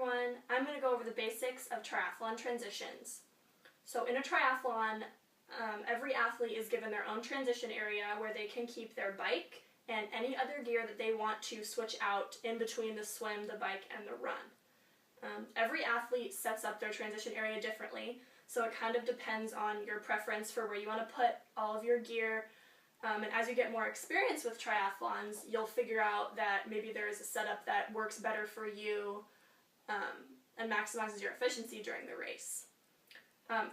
everyone. I'm going to go over the basics of triathlon transitions. So in a triathlon, every athlete is given their own transition area where they can keep their bike and any other gear that they want to switch out in between the swim, the bike, and the run. Every athlete sets up their transition area differently, so it kind of depends on your preference for where you want to put all of your gear. And as you get more experience with triathlons, you'll figure out that maybe there is a setup that works better for you and maximizes your efficiency during the race.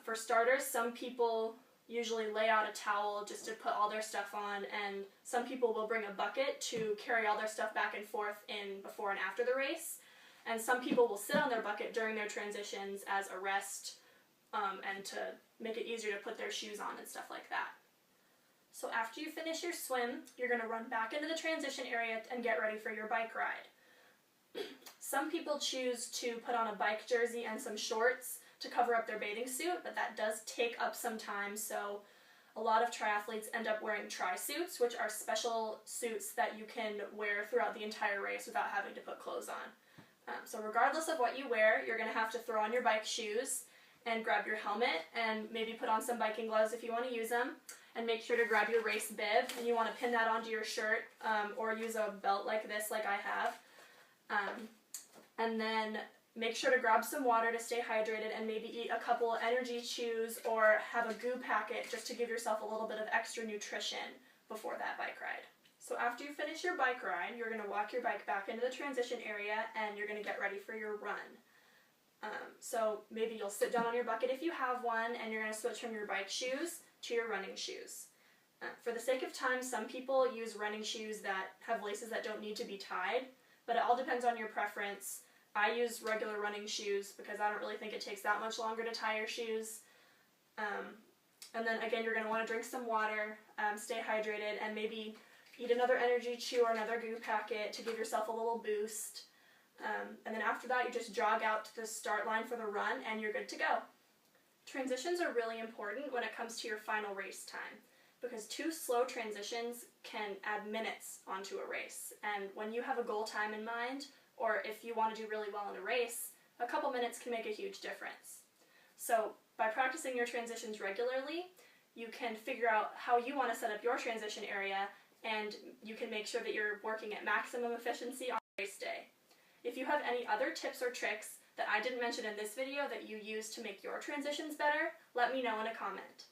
For starters, some people usually lay out a towel just to put all their stuff on, and some people will bring a bucket to carry all their stuff back and forth in before and after the race. And some people will sit on their bucket during their transitions as a rest and to make it easier to put their shoes on and stuff like that. So after you finish your swim, you're going to run back into the transition area and get ready for your bike ride. Some people choose to put on a bike jersey and some shorts to cover up their bathing suit, but that does take up some time, so a lot of triathletes end up wearing tri-suits, which are special suits that you can wear throughout the entire race without having to put clothes on. So regardless of what you wear, you're going to have to throw on your bike shoes and grab your helmet and maybe put on some biking gloves if you want to use them. And make sure to grab your race bib, and you want to pin that onto your shirt or use a belt like this like I have. And then make sure to grab some water to stay hydrated and maybe eat a couple energy chews or have a goo packet just to give yourself a little bit of extra nutrition before that bike ride. So after you finish your bike ride, you're going to walk your bike back into the transition area and you're going to get ready for your run. So maybe you'll sit down on your bucket if you have one, and you're going to switch from your bike shoes to your running shoes. For the sake of time, some people use running shoes that have laces that don't need to be tied, but it all depends on your preference. I use regular running shoes because I don't really think it takes that much longer to tie your shoes. And then again, you're going to want to drink some water, stay hydrated, and maybe eat another energy chew or another goo packet to give yourself a little boost. And then after that, you just jog out to the start line for the run and you're good to go. Transitions are really important when it comes to your final race time, because too slow transitions can add minutes onto a race. And when you have a goal time in mind, or if you want to do really well in a race, a couple minutes can make a huge difference. So by practicing your transitions regularly, you can figure out how you want to set up your transition area, and you can make sure that you're working at maximum efficiency on race day. If you have any other tips or tricks that I didn't mention in this video that you use to make your transitions better, let me know in a comment.